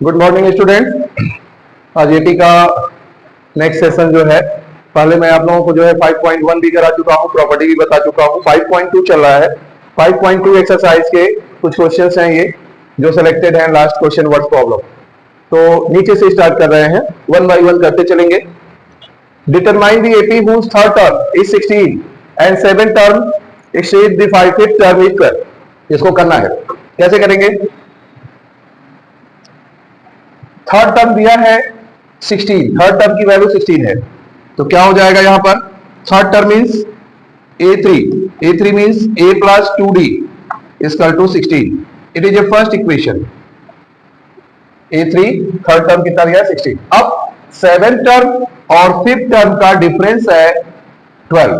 Good morning student. आज eighty का next session जो है, पहले मैं आप लोगों को जो है 5.1 भी करा चुका हूँ, प्रॉपर्टी भी बता चुका हूँ। 5.2 चल रहा है। 5.2 एक्सरसाइज के कुछ क्वेश्चंस हैं ये जो सिलेक्टेड हैं। Last question word problem. तो नीचे से स्टार्ट कर रहे हैं, वन बाई वन करते चलेंगे। Determine the AP whose third term is 16 and seventh term exceeds the fifth term is 12। इसको करना है, कैसे करेंगे? थर्ड टर्म दिया है 16, थर्ड टर्म की वैल्यू 16 है, तो क्या हो जाएगा यहां पर? Third term means a3 means a plus 2d equal to 16। It is a first equation. a3 third term कितना दिया है? 16। अब सेवेंथ टर्म और फिफ्थ टर्म का डिफरेंस है 12।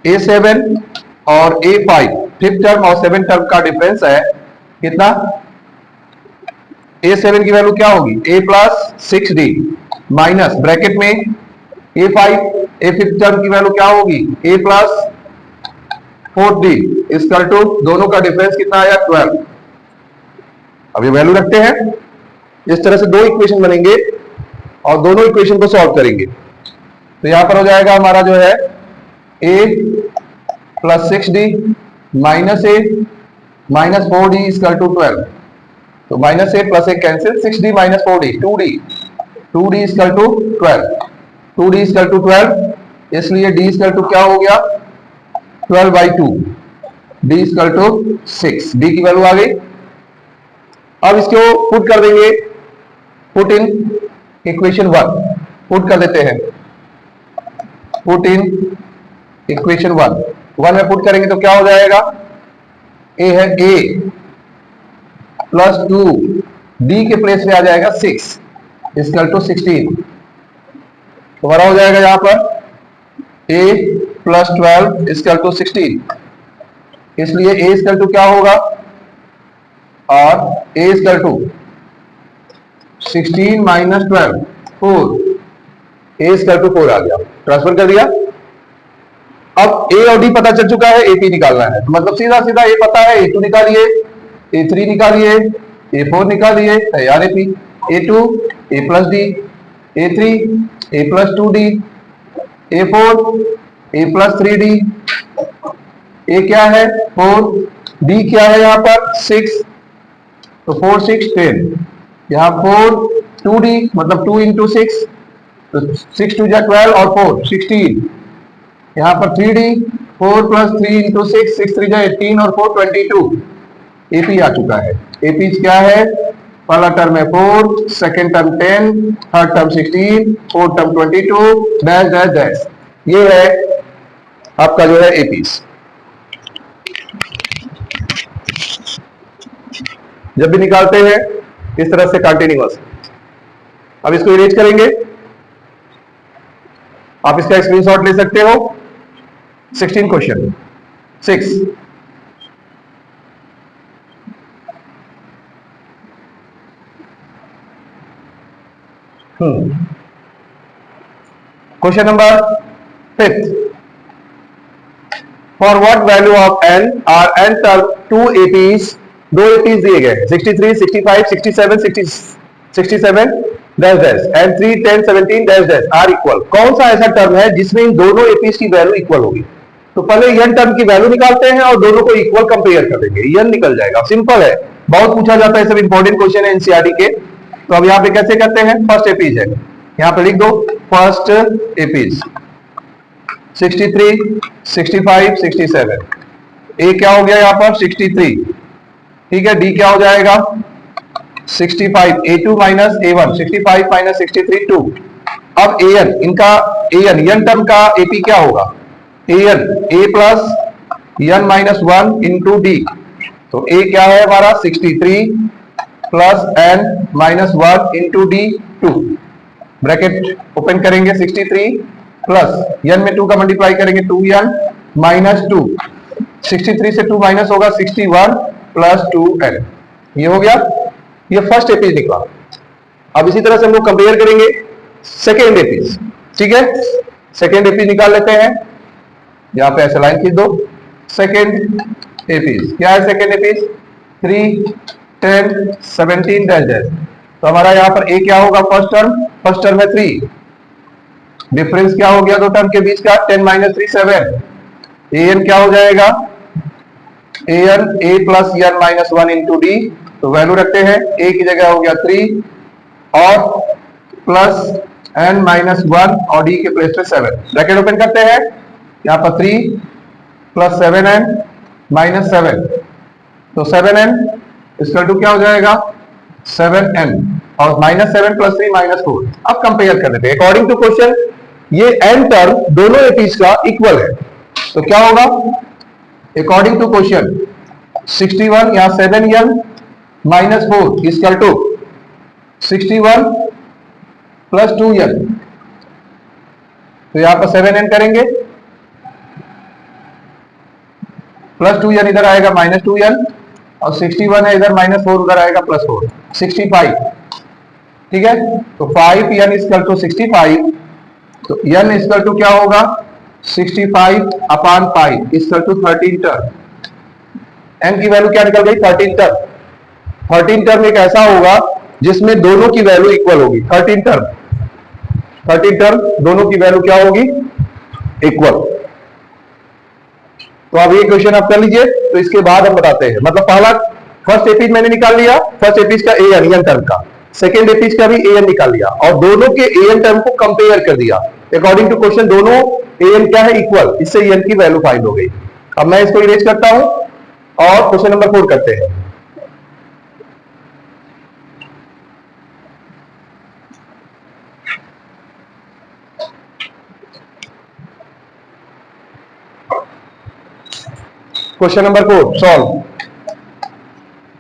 a7 और a5 फिफ्थ टर्म और सेवेंथ टर्म का डिफरेंस है कितना? a7 की वैल्यू क्या होगी? a plus 6d minus bracket में a5 a फिफ्थ टर्म की वैल्यू क्या होगी? a plus 4d equal to दोनों का डिफरेंस कितना आया? 12। अब ये वैल्यू रखते हैं, इस तरह से दो इक्वेशन बनेंगे और दोनों इक्वेशन को सॉल्व करेंगे। तो यहां पर हो जाएगा हमारा जो है a plus 6d minus a minus 4d equal to 12। तो minus a plus a cancel, 6d minus 4d 2d equal to 12। 2d equal to 12, इसलिए d इक्वल टू क्या हो गया? 12/2। d equal to 6। d की वैल्यू आ गई। अब इसको पुट कर देंगे, पुट इन इक्वेशन 1। पुट कर देते हैं, पुट इन इक्वेशन 1 में पुट करेंगे तो क्या हो जाएगा? a है a प्लस 2, d के प्लेस में आ जाएगा 6 इक्वल टू 16। तो हमारा हो जाएगा यहां पर a प्लस 12 इक्वल टू 16। इसलिए a इक्वल टू क्या होगा? और a equal to 16 minus 12 4। a equal to 4 आ गया, ट्रांसफर कर दिया। अब a और d पता चल चुका है, ap निकालना है। तो मतलब सीधा सीधा a पता है, a2 निकालिए, a3 निकालिए, a4 निकालिए, तैयार है। a2 a plus d, a3 a plus 2d, a4 a plus 3d। a क्या है? 4, d क्या है यहाँ पर? 6। तो 4 6 10, यहाँ 4 2d मतलब 2 इंटू 6, तो 6 2 जा 12 और 4 16। यहाँ पर 3d 4 प्लस 3 इंटू 6 6 3 जा 18 और 4 22। एपी आ चुका है। एपी क्या है? पहला टर्म है 4, second term 10, third term 16, fourth term 22 dash dash dash. ये है आपका जो है एपी। जब भी निकालते हैं इस तरह से कंटिन्यूअस। अब इसको इरेज करेंगे, आप इसका स्क्रीनशॉट ले सकते हो। 16 question 6। Question number 5। For what value of n are n term 2 APs, दो एपीज दिए गए 63 65 67 67 dash dash and 3 10 17 dash dash are equal. कौन सा ऐसा टर्म है जिसमें इन दोनों एपीज की वैल्यू इक्वल होगी? तो पहले n टर्म की वैल्यू निकालते हैं और दोनों को इक्वल कंपेयर कर देंगे, n निकल जाएगा। सिंपल है, बहुत पूछा जाता है, सब इंपॉर्टेंट क्वेश्चन है एनसीईआरटी के। तो अब यहाँ पे कैसे करते हैं? फर्स्ट एपीज है, यहाँ पे लिख दो फर्स्ट एपीज 63 65 67। ए क्या हो गया यहाँ पर? 63, ठीक है। डी क्या हो जाएगा? 65, a2 माइनस a1, 65 माइनस 63 2। अब an, इनका an टर्म का एपी क्या होगा? an a plus n minus 1 into D. तो a क्या है हमारा? 63 plus n minus 1 into D 2। Bracket open करेंगे, 63 प्लस n में 2 का मल्टीप्लाई करेंगे 2n माइनस 2। 63 से 2 माइनस होगा 61 प्लस 2n। ये हो गया, ये फर्स्ट एपीज निकला। अब इसी तरह से हम लोग कंपेयर करेंगे सेकेंड एपीज, ठीक है। सेकेंड एपीज निकाल लेते हैं, यहां पे ऐसे लाइन खींच दो। सेकेंड एपीज क्या है? Second APs 3 10 17 dash dash. तो हमारा यहाँ पर ए क्या होगा, फर्स्ट टर्म है 3, डिफरेंस क्या हो गया दो टर्म के बीच का, 10 माइनस 3 7, ए एन क्या हो जाएगा, A N A plus N minus 1 into D. तो वैल्यू रखते हैं, ए की जगह हो गया 3 और प्लस एन माइनस 1 और डी के प्लेस पे 7, ब्रैकेट ओपन करते हैं, यहाँ पर 3 प्लस 7n माइनस 7, तो 7n इसका टू क्या हो जाएगा 7n और माइनस 7 प्लस 3 माइनस 4। अब कंपेयर कर लेते हैं अकॉर्डिंग टू क्वेश्चन, ये n टर्म दोनों एपीज का इक्वल है, तो क्या होगा अकॉर्डिंग टू क्वेश्चन 61 या 7n माइनस 4 इसका टू 61 प्लस 2n, तो यहां पर 7n करेंगे, प्लस 2n इधर आएगा माइनस 2n और 61 है इधर माइनस 4 उधर आएगा प्लस 4, 65, ठीक है। तो 5n इक्वल टू 65, तो n इक्वल टू क्या होगा 65 upon pi equal to 13 term, n की वैल्यू क्या निकल गई 13 टर्म। 13 टर्म एक ऐसा होगा जिसमें दोनों की वैल्यू इक्वल होगी, 13 टर्म दोनों की वैल्यू क्या होगी इक्वल। तो अब ये क्वेश्चन आप कर लीजिए, तो इसके बाद हम बताते हैं, मतलब पहला फर्स्ट एपीज मैंने निकाल लिया, फर्स्ट एपीज का एन टर्म का, सेकेंड एपीज का भी एन निकाल लिया और दोनों के एन टर्म को कंपेयर कर दिया अकॉर्डिंग टू क्वेश्चन, दोनों एन क्या है इक्वल, इससे एन की वैल्यू फाइंड हो गई। अब मैं इसको इरेज करता हूं और क्वेश्चन नंबर 4 करते हैं। Question number 4 solve,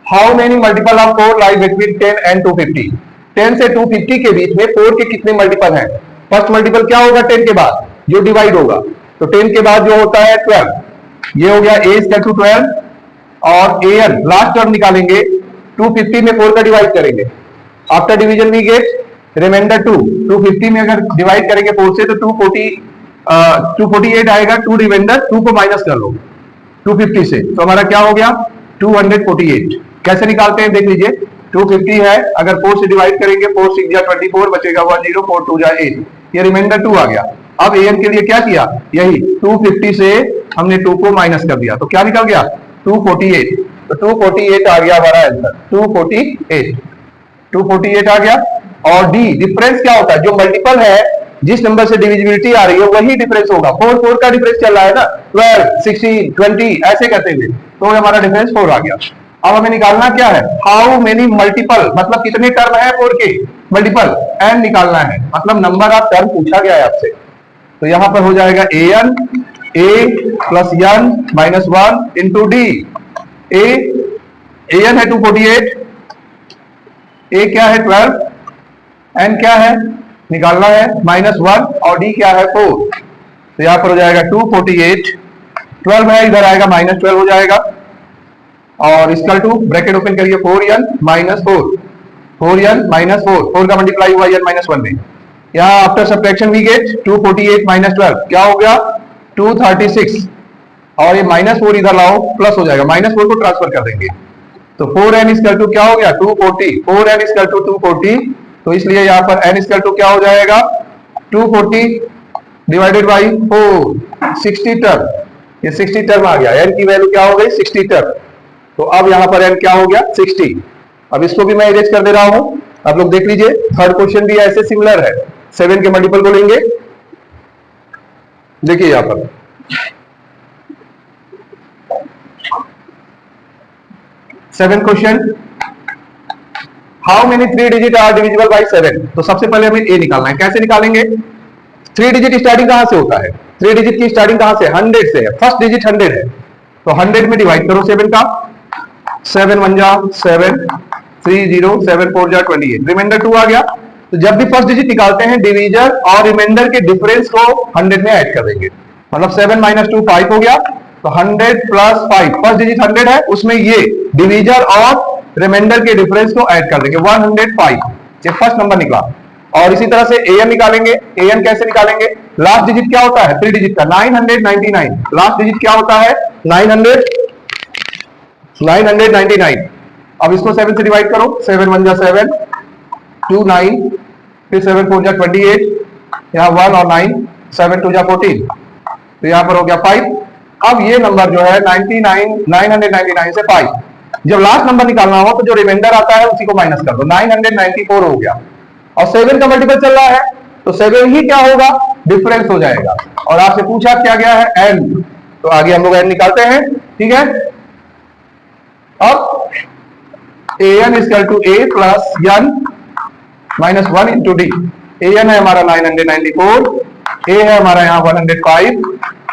how many multiple of 4 lie between 10 and 250। 10 से 250 के बीच में 4 के कितने मल्टीपल हैं। फर्स्ट मल्टीपल क्या होगा 10 के बाद जो डिवाइड होगा, तो 10 के बाद जो होता है 12, ये हो गया a इक्वल टू 12 और an लास्ट टर्म निकालेंगे, 250 में 4 का डिवाइड करेंगे, after division we get remainder 2, 250 में अगर डिवाइड करेंगे 4 से तो 248 आएगा, 2 रिमाइंडर 2 को माइनस कर लो 250 से, तो हमारा क्या हो गया 248। कैसे निकालते हैं देख लीजिए, 250 है अगर 4 से डिवाइड करेंगे 4 6 जा 24 बचेगा 1 0 4 2 जा 8, ये रिमाइंडर 2 आ गया। अब an के लिए क्या किया, यही 250 से हमने 2 को माइनस कर दिया, तो क्या निकल गया 248, तो 248 आ गया हमारा आंसर, 248 आ गया। और डी डिफरेंस क्या होता है, जो मल्टीपल है जिस नंबर से डिविजिबिलिटी आ रही है वही डिफरेंस होगा, 4 का डिफरेंस चल रहा है ना, 12 16 20 ऐसे करते हुए, तो हमारा डिफरेंस 4 आ गया। अब हमें निकालना क्या है, हाउ मेनी मल्टीपल, मतलब कितने टर्म है 4 के मल्टीपल, n निकालना है, मतलब नंबर ऑफ टर्म पूछा गया है आपसे। तो यहां पर हो जाएगा an a plus n minus 1 into d, an है 248, a क्या है 12, n क्या है निकालना है -1 और d क्या है 4, तो यहां पर हो जाएगा 248, 12 है इधर आएगा -12 हो जाएगा और इक्वल टू ब्रैकेट ओपन करिए 4n माइनस 4, 4n माइनस 4 का मल्टीप्लाई हुआ n माइनस 1 में, यहाँ after subtraction we get 248 minus 12 क्या हो गया 236 और ये -4 इधर लाओ प्लस हो जाएगा, -4 को ट्रांसफर कर देंगे, तो 4n इक्वल टू क्या हो गया 240, 4n इक्वल टू 240, तो इसलिए यहाँ पर n इक्वल टू क्या हो जाएगा 240 डिवाइडेड बाई 4, 60 टर्म, ये 60 टर्म आ गया, n की वैल्यू क्या हो गई 60 टर्म, तो अब यहाँ पर n क्या हो गया 60। अब इसको भी मैं इरेज कर दे रहा हूं, आप लोग देख लीजिए, थर्ड क्वेश्चन भी ऐसे सिमिलर है, 7 के मल्टीपल को लेंगे, देखिए यहां पर seven question, how many 3 digit are divisible by 7। तो सबसे पहले हमें ए निकालना है, कैसे निकालेंगे, 3 डिजिट स्टार्टिंग कहां से होता है, 3 डिजिट की स्टार्टिंग कहां से 100 से है, फर्स्ट डिजिट 100 है, तो 100 में डिवाइड करो 7 का, 7 1 जा 7, 3 0 7 4 जा 28, रिमाइंडर 2 आ गया। तो जब भी फर्स्ट डिजिट निकालते हैं डिवीजर और रिमाइंडर के डिफरेंस को 100 में ऐड कर देंगे, मतलब 7 - 2 5 हो गया, तो 100 प्लस 5, फर्स्ट डिजिट 100 है उसमें ये डिवीजर और रिमाइंडर के डिफरेंस को ऐड कर देंगे 105, ये फर्स्ट नंबर निकला। और इसी तरह से an निकालेंगे, an कैसे निकालेंगे, लास्ट डिजिट क्या होता है 3 डिजिट का 999, लास्ट डिजिट क्या होता है 999, अब इसको 7 से डिवाइड करो, 7 1 जा 7, 2 9, फिर 7 4 जा 28, यहाँ 1 और 9, 7 2 जा 14, तो यहाँ पर हो गया 5। अब ये नंबर जो है 999 से 5, जब लास्ट नंबर निकालना हो तो जो रिमाइंडर आता है उसी को माइनस कर दो, 994 हो गया। और 7 का मल्टीपल चल रहा है तो 7 ही क्या होगा, डिफरेंस हो जाएगा। और आपसे पूछा क्या गया है, n, तो आगे हम लोग n निकालते हैं, ठीक है। अब an equal to a plus n minus 1 into d. an है हमारा 994, a है हमारा यहाँ 105,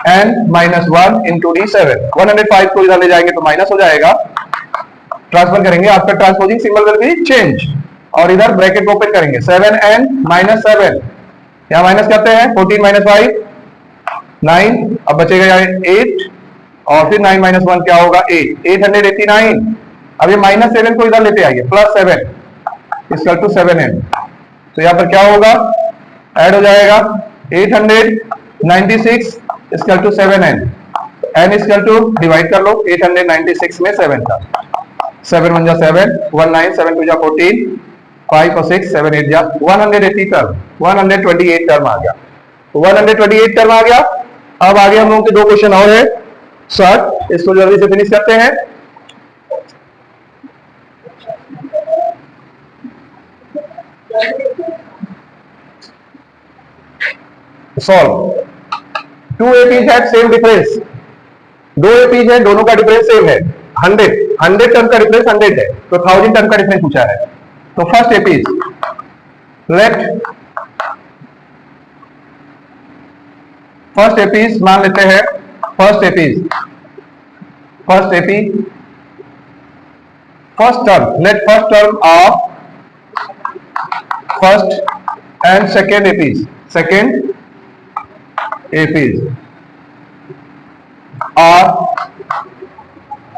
n माइनस 1 इंटू डी 7। 105 को इधर ले जाएंगे तो माइनस हो जाएगा, ट्रांसफर करेंगे, आपका transposing symbol will be change, और इधर ब्रैकेट ओपन करेंगे, 7n माइनस 7, यहाँ माइनस करते हैं, 14 माइनस 5 9, अब बचेगा यहाँ 8, और फिर 9 माइनस 1 क्या होगा 8, 889। अब ये माइनस 7 को इधर लेते आइए, प्लस 7 इक्वल टू 7n, तो यहाँ पर क्या होगा, ऐड हो जाएगा 896 equal to 7n, n equal to divide कर लो 896 में 7 का, 7 1 जा 7, 1 9, 7 2 जा 14, 5 और 6 7 8 जा 180 टर्म, 128 टर्म आ गया, 128 टर्म आ गया। अब आगे हम लोगों के 2 क्वेश्चन और है शॉर्ट, इसको जल्दी से फिनिश करते हैं। सॉल्व। 2 एपीज है, सेम डिफरेंस, 2 एपीज है, दोनों का डिफरेंस सेम है, 100 टर्म का डिफरेंस 100 है, तो 1000 टर्म का डिफरेंस पूछा है। तो first APs let, first APs मान लेते हैं, first AP, first term, let first term of first and second APs, second APs और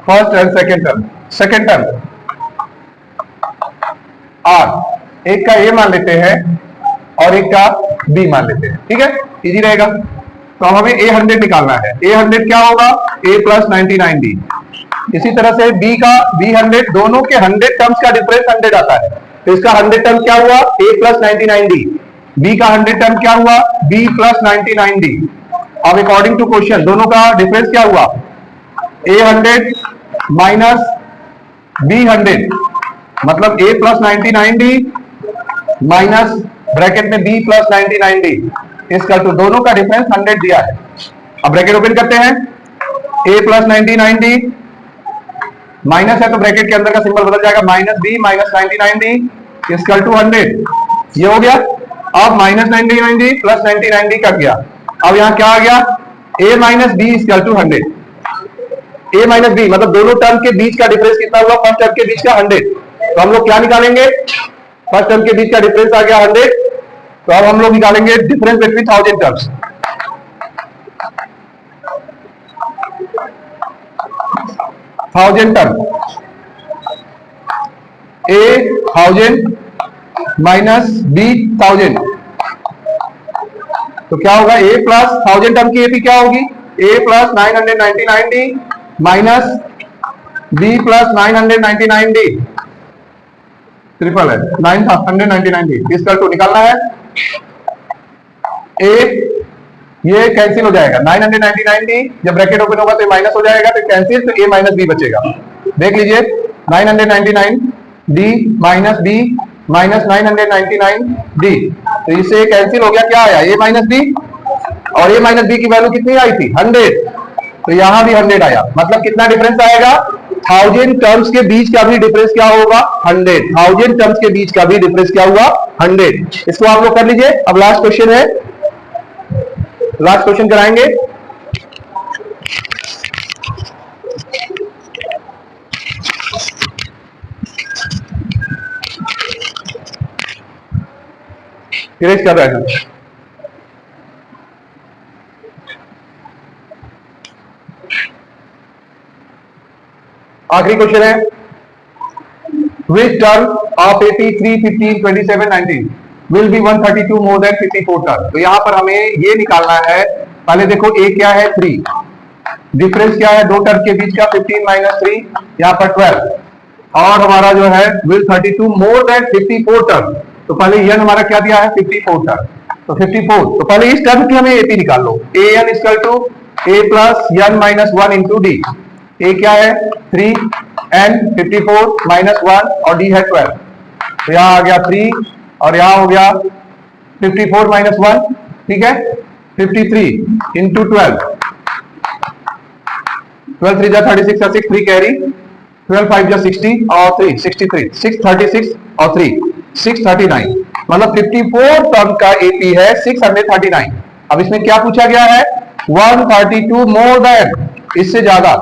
first and second term are, एक का ए मान लेते हैं और एक का बी मान लेते हैं, ठीक है, इजी रहेगा। तो हमें a100 निकालना है, a100 क्या होगा, a प्लस 99d। इसी तरह से b का b100, दोनों के 100 टर्म्स का डिफरेंस 100 आता है, तो इसका 100 टर्म क्या हुआ, a प्लस 99d, b का 100 टर्म क्या हुआ, b प्लस 99d। अब अकॉर्डिंग टू क्वेश्चन दोनों का डिफरेंस क्या हुआ, a100 माइनस b100, मतलब a plus 99d minus bracket में b प्लस 99d, इसका तो दोनों का डिफरेंस 100 दिया है। अब ब्रैकेट ओपन करते हैं, a प्लस 99d माइनस है तो ब्रैकेट के अंदर का सिंबल बदल जाएगा, माइनस b माइनस 99d इसका टू 100, ये हो गया। अब minus 99d plus 99d cut गया, अब यहाँ क्या आ गया, a माइनस b इसका टू 100, a माइनस b मतलब दोनों टर्म के बीच का डिफरेंस कितना हुआ, फर्स्ट टर्म के बीच का 100, तो हम लोग क्या निकालेंगे, फर्स्ट टर्म के बीच का डिफरेंस आ गया 100, तो अब हम लोग निकालेंगे difference between 1000 terms. a 1000 minus b 1000, तो क्या होगा, a प्लस 1000 टर्म की एपी क्या होगी, a plus 999d minus b plus 999d, triple है 999d, इसका टू निकालना है। a ये कैंसिल हो जाएगा, 999d जब ब्रैकेट ओपन होगा तो माइनस हो जाएगा, तो कैंसिल, तो a माइनस b बचेगा। देख लीजिए 999d minus b minus 999d, तो इससे कैंसिल हो गया, क्या आया, a माइनस b, और a माइनस b की वैल्यू कितनी आई थी 100, तो यहां भी 100 आया, मतलब कितना डिफरेंस आएगा, 1000 टर्म्स के बीच का भी डिफरेंस क्या होगा 100, 1000 टर्म्स के बीच का भी डिफरेंस क्या हुआ 100। इसको आप लोग कर लीजिए। अब लास्ट क्वेश्चन है, लास्ट क्वेश्चन कराएंगे। इरेज कर रहा है, आखिरी क्वेश्चन है, which term of 83 15 27 19 will be 132 more than 54 term. तो यहां पर हमें ये निकालना है, पहले देखो a क्या है 3, डिफरेंस क्या है दो टर्म के बीच का 15 माइनस 3, यहाँ पर 12, और हमारा जो है विल 32 मोर देन 54 टर्म। तो पहले n हमारा क्या दिया है 54 टर्म, तो 54। तो पहले इस टर्म की हमें एपी निकाल लो। A N equal to A plus N minus 1 into D. A क्या है 3, एन 54 माइनस 1 और डी है 12। तो यहां आ गया 3 और यहां हो गया 54 माइनस 1, ठीक है 53 इंटू 12। 12 3 जा 36 और 6 3 कैरी, 12 5 जा 60 और 3 63, 636 और 3 639। मतलब 54 टर्म का एपी है 639। अब इसमें क्या पूछा गया है 132 मोर देन, इससे ज्यादा,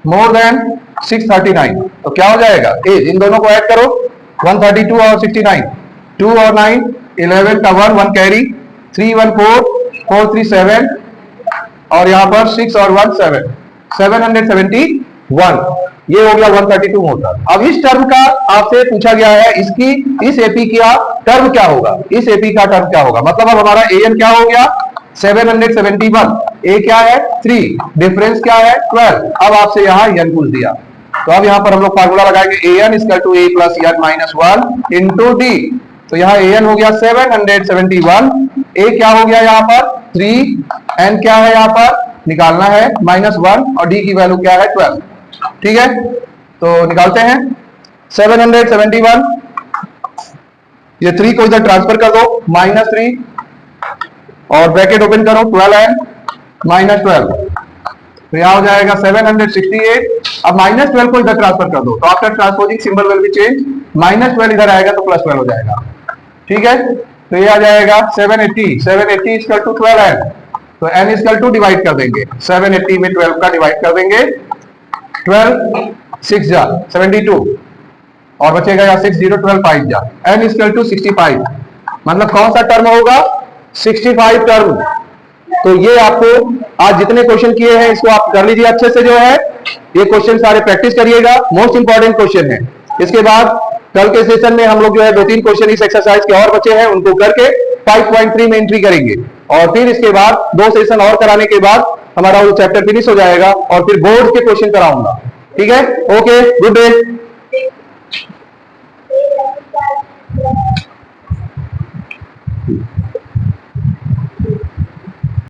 मोर देन 639। तो क्या हो जाएगा एज, इन दोनों को ऐड करो 132 और 69, 2 और 9 11 का 1 कैरी, 3 1 4 4 3 7 और यहां पर 6 और 1 7 771। ये हो गया 132 मोटा। अब इस टर्म का आपसे पूछा गया है इसकी, इस एपी का टर्म क्या होगा, इस एपी का टर्म क्या होगा। मतलब अब हमारा एन क्या हो गया 771, ए क्या है 3, डिफरेंस क्या है 12। अब आपसे यहां एन पूछ दिया, तो अब यहां पर हम लोग फार्मूला लगाएंगे A N equal to A plus N minus 1 into D. तो यहां ए एन हो गया 771, ए क्या हो गया यहां पर 3, एन क्या है यहां पर निकालना है -1 और डी की वैल्यू क्या है 12। ठीक है, तो निकालते हैं 771, ये 3 को इधर ट्रांसफर कर दो -3 और ब्रैकेट ओपन करो 12n -12, तो यहां हो जाएगा 768। अब -12 को इधर ट्रांसफर कर दो, तो after transposing symbol will be change, -12 इधर आएगा तो +12 हो जाएगा। ठीक है, तो ये आ जाएगा 780 इक्वल टू 12n, तो n इक्वल टू डिवाइड कर देंगे 780 में 12 का डिवाइड कर देंगे, 12 6 जा 72 और बचेगा या 6 0 12 5 जा, n इक्वल टू 65। मतलब कौन सा टर्म होगा 65 टर्म। तो ये आपको आज जितने क्वेश्चन किए हैं इसको आप कर लीजिए अच्छे से, जो है ये क्वेश्चन सारे प्रैक्टिस करिएगा, मोस्ट इंपॉर्टेंट क्वेश्चन है। इसके बाद कल के सेशन में हम लोग जो है 2-3 क्वेश्चन इस एक्सरसाइज के और बचे हैं, उनको करके 5.3 में एंट्री करेंगे और फिर इसके बाद 2 सेशन और कराने के बाद हमारा वो चैप्टर फिनिश हो जाएगा और फिर बोर्ड के क्वेश्चन कराऊंगा। ठीक है, ओके, गुड डे।